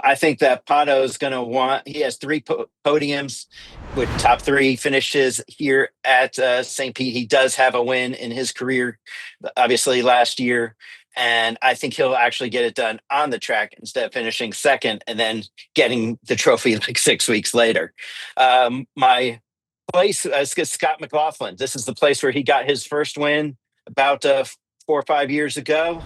I think that Pato is going to he has three podiums with top three finishes here at St. Pete. He does have a win in his career, obviously last year. And I think he'll actually get it done on the track instead of finishing second and then getting the trophy like 6 weeks later. My place is Scott McLaughlin. This is the place where he got his first win about 4 or 5 years ago.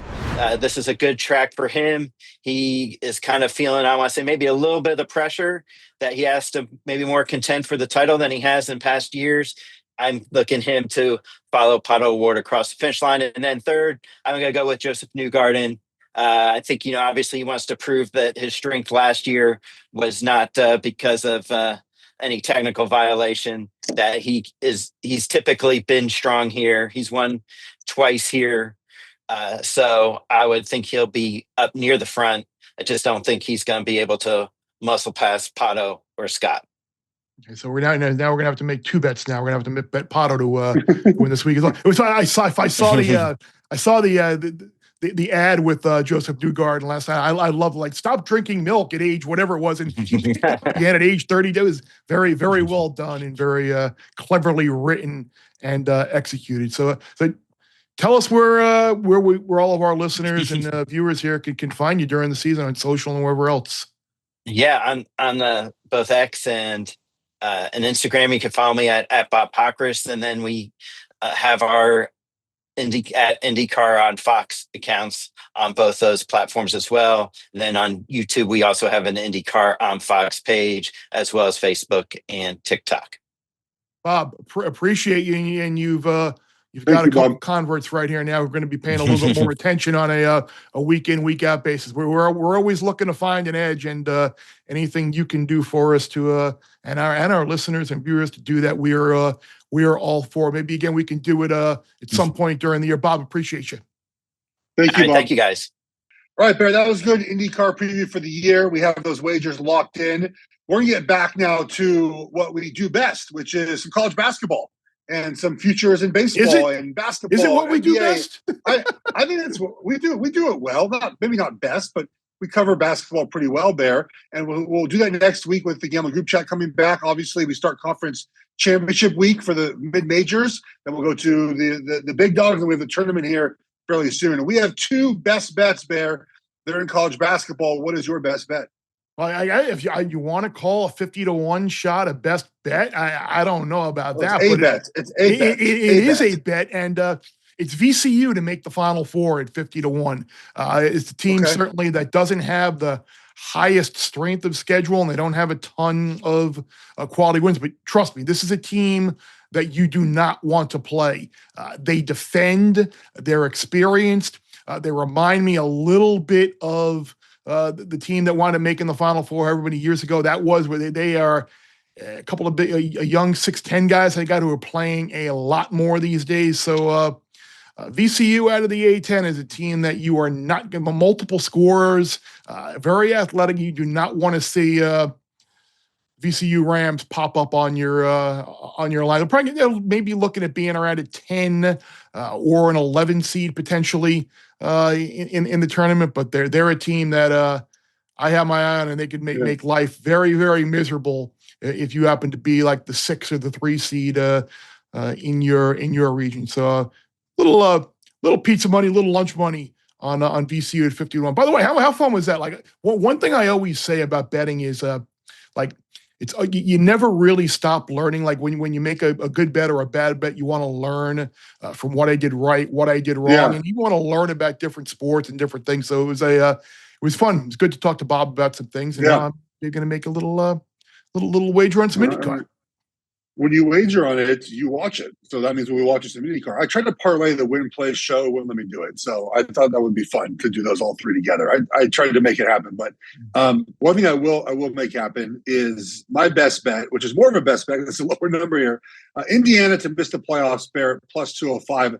This is a good track for him. He is kind of feeling, I want to say, maybe a little bit of the pressure that he has to maybe more contend for the title than he has in past years. I'm looking him to follow Pato Ward across the finish line. And then third, I'm going to go with Joseph Newgarden. I think, obviously he wants to prove that his strength last year was not because of any technical violation, that he's typically been strong here. He's won twice here. So I would think he'll be up near the front. I just don't think he's going to be able to muscle past Pato or Scott. Okay, so now we're gonna have to make two bets. Now we're gonna have to bet Pato to win this week. I saw the ad with Joseph Newgarden last night. I love, like, stop drinking milk at age whatever it was, and he began at age 30. It was very, very well done and very cleverly written and executed. So tell us where all of our listeners and viewers here can find you during the season on social and wherever else. Yeah, on both X and Instagram. You can follow me at Bob Pockris, and then we have our IndyCar on Fox accounts on both those platforms as well. And then on YouTube, we also have an IndyCar on Fox page, as well as Facebook and TikTok. Bob, appreciate you, and you've got a couple converts right here now. We're going to be paying a little bit more attention on a week in, week out basis. We're always looking to find an edge, and anything you can do for us to and our listeners and viewers to do that, we are all for. Maybe again we can do it at some point during the year. Bob, appreciate you. Thank you, Bob. Thank you, guys. All right, Bear, that was good IndyCar preview for the year. We have those wagers locked in. We're going to get back now to what we do best, which is some college basketball and some futures in baseball and basketball. Is it what we do best? I think that's what we do. We do it well. Maybe not best, but we cover basketball pretty well, Bear. And we'll do that next week with the Gambling Group Chat coming back. Obviously, we start conference championship week for the mid-majors. Then we'll go to the big dogs, and we have the tournament here fairly soon. And we have two best bets, Bear. They're in college basketball. What is your best bet? Well, if you want to call a 50-1 shot a best bet, I don't know about that. It's a bet. It is a bet, and it's VCU to make the Final Four at 50-1. It's the team certainly that doesn't have the highest strength of schedule, and they don't have a ton of quality wins. But trust me, this is a team that you do not want to play. They defend. They're experienced. They remind me a little bit of the team that wound up making the Final Four however many years ago. That was where they are a couple of a young 6'10" guys I got who are playing a lot more these days. So VCU out of the A10 is a team that you are not going to multiple scorers, very athletic. You do not want to see VCU Rams pop up on your line. They're probably maybe looking at being around a 10 or an 11 seed potentially in the tournament, but they're a team that I have my eye on, and they could make life very, very miserable if you happen to be like the 6 or the 3 seed in your region. So little pizza money, little lunch money on VCU at 51. By the way, how fun was that? Like, one thing I always say about betting is like, it's you never really stop learning. Like when you make a good bet or a bad bet, you want to learn from what I did right, what I did wrong, and you want to learn about different sports and different things. So it was fun. It was good to talk to Bob about some things, and you're going to make a little wager on some IndyCar. When you wager on it, you watch it. So that means we watch some IndyCar. I tried to parlay the win, play, show. Wouldn't let me do it. So I thought that would be fun to do those all three together. I tried to make it happen. But one thing I will make happen is my best bet, which is more of a best bet. It's a lower number here. Indiana to miss the playoffs, Bear plus 205.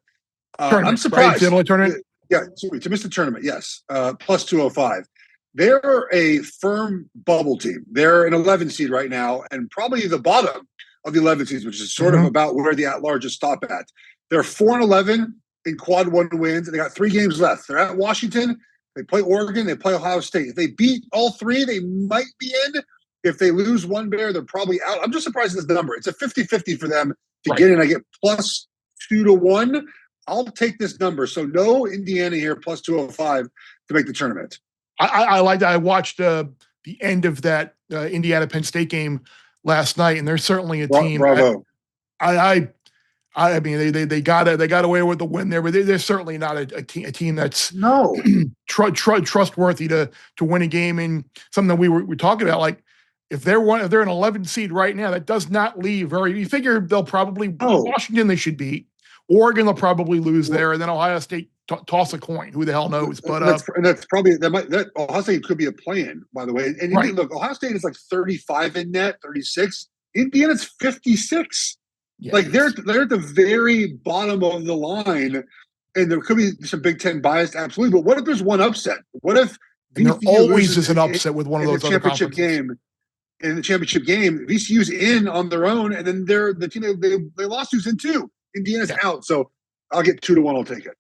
I'm surprised. Right? Tournament? Yeah, sorry, to miss the tournament, yes. Plus 205. They're a firm bubble team. They're an 11 seed right now, and probably the bottom of the 11 seeds, which is sort of about where the at-larges stop at. They're 4-11 in quad one wins, and they got 3 games left. They're at Washington, They play Oregon. They play Ohio State. If they beat all three, they might be in. If they lose one Bear, they're probably out. I'm just surprised at this number. It's a 50-50 for them to get in. I get plus 2-1. I'll take this number. So no Indiana here, plus 205 to make the tournament. I like that. I watched the end of that Indiana Penn State game last night, and they're certainly a team. Bravo. I mean, they got away with the win there, but they're certainly not a team that's trustworthy to win a game. And something that we were talking about, like if they're an 11 seed right now, that does not leave very. You figure they'll probably Washington they should beat. Oregon they'll probably lose there, and then Ohio State toss a coin. Who the hell knows? But that's probably that Ohio State could be a play-in, by the way. And look, Ohio State is like 35 in net, 36. Indiana's 56. Yeah, like they're at the very bottom of the line, and there could be some Big Ten bias, absolutely. But what if there's one upset? What if there always is an upset with one of those other championship game? In the championship game, VCU's in on their own, and then the team they lost who's in too. Indiana's out, so I'll get 2-1. I'll take it.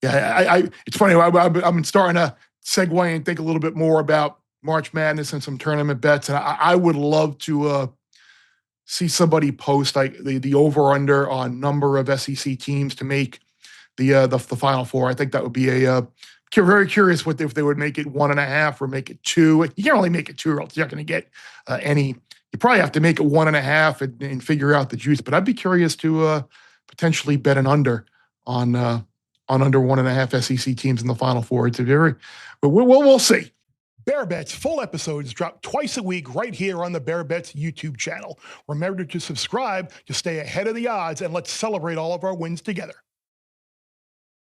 Yeah, it's funny. I'm starting to segue and think a little bit more about March Madness and some tournament bets, and I would love to see somebody post like the over under on number of SEC teams to make the Final Four. I think that would be very curious if they would make it 1.5 or make it 2. You can't only make it 2, or else you're not going to get any. You probably have to make it 1.5 and figure out the juice. But I'd be curious to potentially bet an under on under 1.5 SEC teams in the Final Four. It's but we'll see. Bear Bets full episodes drop twice a week right here on the Bear Bets YouTube channel. Remember to subscribe to stay ahead of the odds, and let's celebrate all of our wins together.